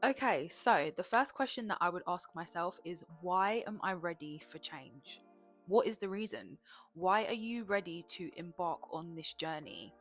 Okay, so the first question that I would ask myself is, why am I ready for change? What is the reason? Why are you ready to embark on this journey?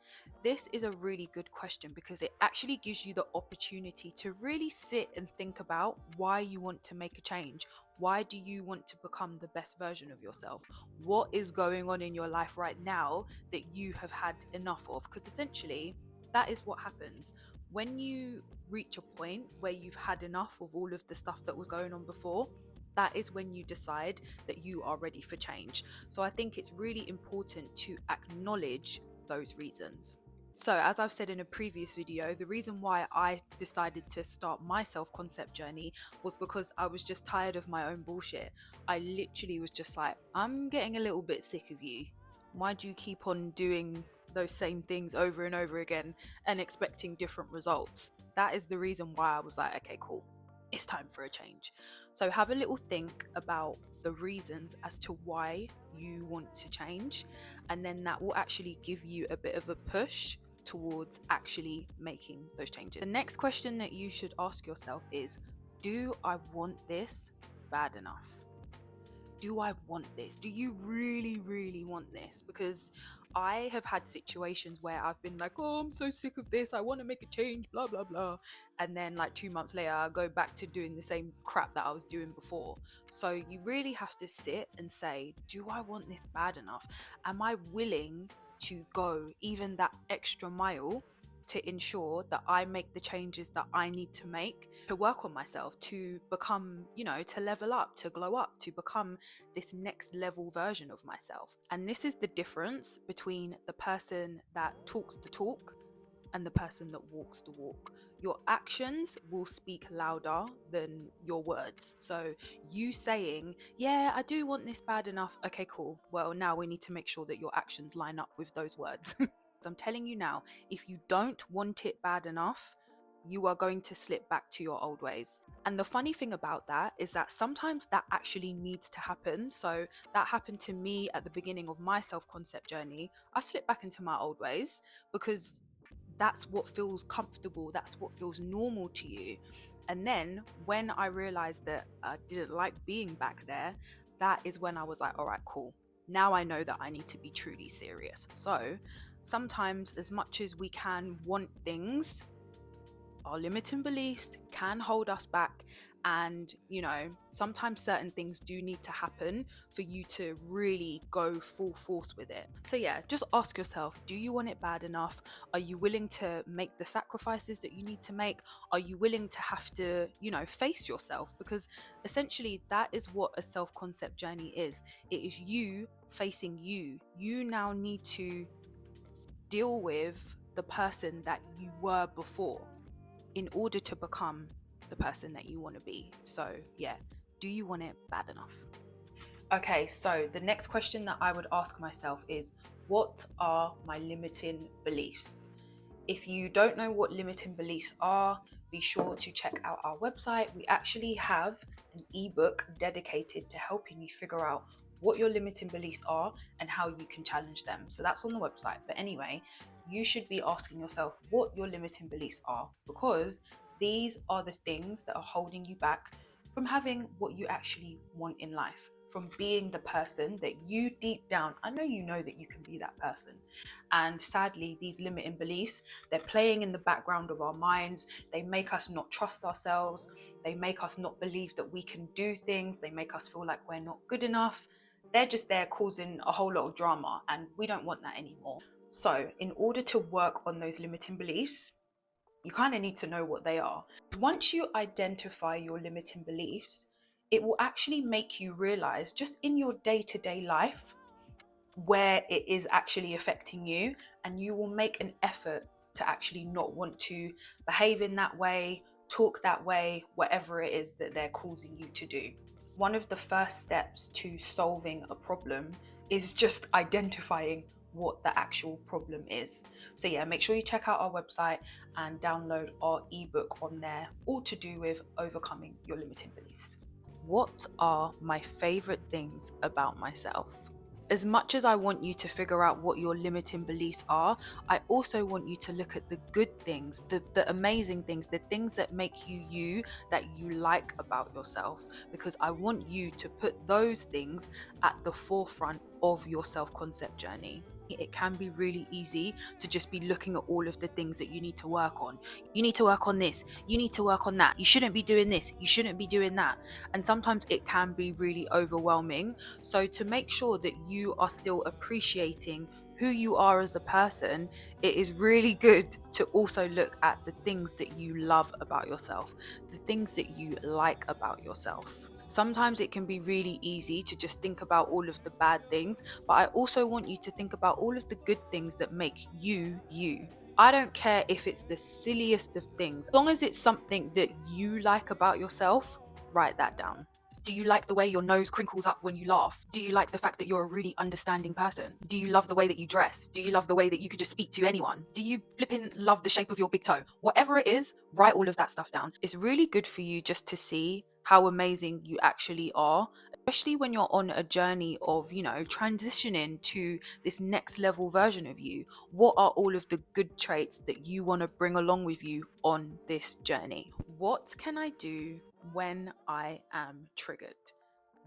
This is a really good question because it actually gives you the opportunity to really sit and think about why you want to make a change. Why do you want to become the best version of yourself? What is going on in your life right now that you have had enough of? Because essentially, that is what happens when you reach a point where you've had enough of all of the stuff that was going on before. That is when you decide that you are ready for change. So I think it's really important to acknowledge those reasons. So, as I've said in a previous video, the reason why I decided to start my self concept journey was because I was just tired of my own bullshit. I literally was just like, I'm getting a little bit sick of you. Why do you keep on doing those same things over and over again and expecting different results? That is the reason why I was like, okay, cool, it's time for a change. So, have a little think about the reasons as to why you want to change, and then that will actually give you a bit of a push towards actually making those changes. The next question that you should ask yourself is, do I want this bad enough? Do I want this? Do you really, really want this? Because I have had situations where I've been like, oh, I'm so sick of this. I want to make a change, blah, blah, blah. And then, like, 2 months later, I go back to doing the same crap that I was doing before. So, you really have to sit and say, do I want this bad enough? Am I willing to go even that extra mile to ensure that I make the changes that I need to make to work on myself, to become, to level up, to glow up, to become this next level version of myself? And this is the difference between the person that talks the talk and the person that walks the walk. Your actions will speak louder than your words. So, you saying, yeah, I do want this bad enough. Okay, cool. Well, now we need to make sure that your actions line up with those words. I'm telling you now, if you don't want it bad enough, you are going to slip back to your old ways. And the funny thing about that is that sometimes that actually needs to happen. So that happened to me at the beginning of my self concept journey. I slipped back into my old ways because that's what feels comfortable, that's what feels normal to you. And then when I realized that I didn't like being back there, that is when I was like, all right, cool. Now I know that I need to be truly serious. So sometimes, as much as we can want things, our limiting beliefs can hold us back. And, sometimes certain things do need to happen for you to really go full force with it. So, yeah, just ask yourself, do you want it bad enough? Are you willing to make the sacrifices that you need to make? Are you willing to have to, face yourself? Because essentially, that is what a self concept journey is. It is you facing you. You now need to deal with the person that you were before in order to become the person that you want to be. So, yeah, do you want it bad enough? Okay, so the next question that I would ask myself is, what are my limiting beliefs? If you don't know what limiting beliefs are, be sure to check out our website. We actually have an ebook dedicated to helping you figure out what your limiting beliefs are and how you can challenge them. So that's on the website. But anyway, you should be asking yourself what your limiting beliefs are, because these are the things that are holding you back from having what you actually want in life, from being the person that you deep down, I know that you can be that person. And sadly, these limiting beliefs, they're playing in the background of our minds. They make us not trust ourselves. They make us not believe that we can do things. They make us feel like we're not good enough. They're just there causing a whole lot of drama, and we don't want that anymore. So, in order to work on those limiting beliefs, you kind of need to know what they are. Once you identify your limiting beliefs, it will actually make you realize, just in your day-to-day life, where it is actually affecting you, and you will make an effort to actually not want to behave in that way, talk that way, whatever it is that they're causing you to do. One of the first steps to solving a problem is just identifying what the actual problem is. So yeah, make sure you check out our website and download our ebook on there, all to do with overcoming your limiting beliefs. What are my favorite things about myself? As much as I want you to figure out what your limiting beliefs are, I also want you to look at the good things, the amazing things, the things that make you you, that you like about yourself. Because I want you to put those things at the forefront of your self concept journey. It can be really easy to just be looking at all of the things that you need to work on. You need to work on this, you need to work on that, you shouldn't be doing this, you shouldn't be doing that. And sometimes it can be really overwhelming. So, to make sure that you are still appreciating who you are as a person, it is really good to also look at the things that you love about yourself, the things that you like about yourself. Sometimes it can be really easy to just think about all of the bad things, but I also want you to think about all of the good things that make you you. I don't care if it's the silliest of things, as long as it's something that you like about yourself, write that down. Do you like the way your nose crinkles up when you laugh? Do you like the fact that you're a really understanding person? Do you love the way that you dress? Do you love the way that you could just speak to anyone? Do you flipping love the shape of your big toe? Whatever it is, write all of that stuff down. It's really good for you just to see how amazing you actually are, especially when you're on a journey of, transitioning to this next level version of you. What are all of the good traits that you want to bring along with you on this journey? What can I do when I am triggered?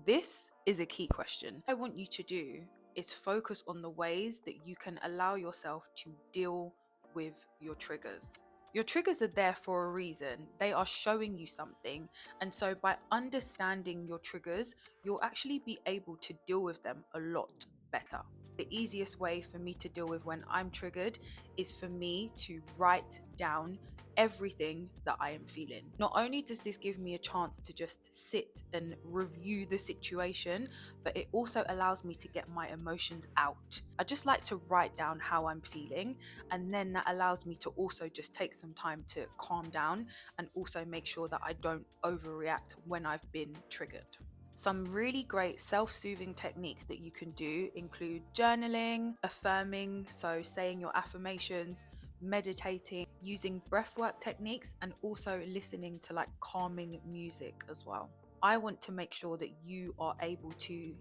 This is a key question. What I want you to do is focus on the ways that you can allow yourself to deal with your triggers. Your triggers are there for a reason. They are showing you something. And so, by understanding your triggers, you'll actually be able to deal with them a lot better. The easiest way for me to deal with when I'm triggered is for me to write down everything that I am feeling. Not only does this give me a chance to just sit and review the situation, but it also allows me to get my emotions out. I just like to write down how I'm feeling, and then that allows me to also just take some time to calm down and also make sure that I don't overreact when I've been triggered. Some really great self soothing techniques that you can do include journaling, affirming, so saying your affirmations, meditating, using breathwork techniques, and also listening to like calming music as well. I want to make sure that you are able to,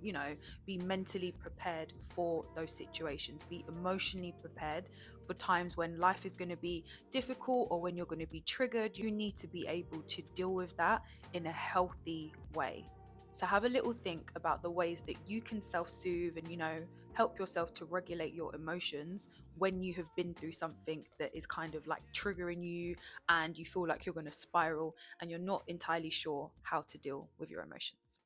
be mentally prepared for those situations, be emotionally prepared for times when life is going to be difficult or when you're going to be triggered. You need to be able to deal with that in a healthy way. So have a little think about the ways that you can self-soothe and, help yourself to regulate your emotions when you have been through something that is kind of like triggering you and you feel like you're going to spiral and you're not entirely sure how to deal with your emotions.